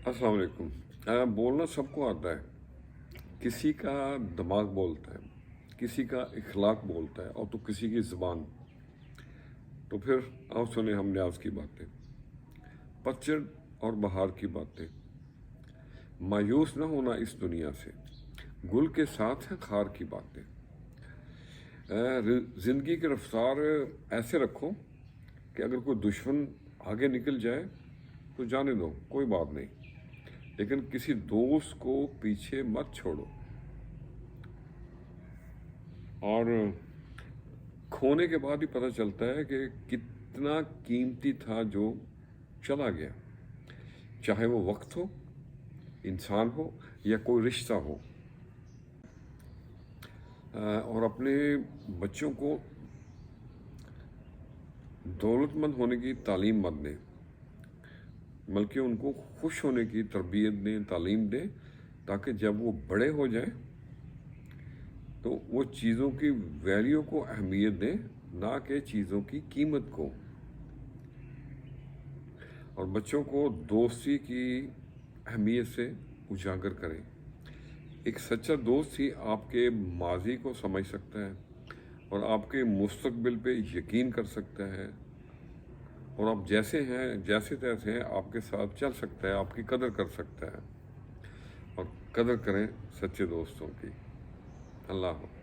अस्सलाम वालेकुम। बोलना सबको आता है। किसी का दिमाग बोलता है, किसी का इखलाक बोलता है और तो किसी की ज़ुबान। तो फिर आओ सुने हम न्याज की बातें, पतझड़ और बहार की बातें। मायूस न होना इस दुनिया से, गुल के साथ है खार की बातें। ज़िंदगी की रफ्तार ऐसे रखो कि अगर कोई दुश्मन आगे निकल जाए तो जाने दो, कोई बात नहीं, लेकिन किसी दोस्त को पीछे मत छोड़ो। और खोने के बाद ही पता चलता है कि कितना कीमती था जो चला गया, चाहे वो वक्त हो, इंसान हो या कोई रिश्ता हो। और अपने बच्चों को दौलतमंद होने की तालीम मत दें, बल्कि उनको खुश होने की तरबियत दें, तालीम दें, ताकि जब वो बड़े हो जाएं तो वो चीज़ों की वैल्यू को अहमियत दें, ना कि चीज़ों की कीमत को। और बच्चों को दोस्ती की अहमियत से उजागर करें। एक सच्चा दोस्त ही आपके माजी को समझ सकता है और आपके मुस्तकबिल पे यकीन कर सकता है, और आप जैसे हैं, जैसे तैसे हैं, आपके साथ चल सकता है, आपकी कदर कर सकता है। और कदर करें सच्चे दोस्तों की। अल्लाह हाफ़िज़।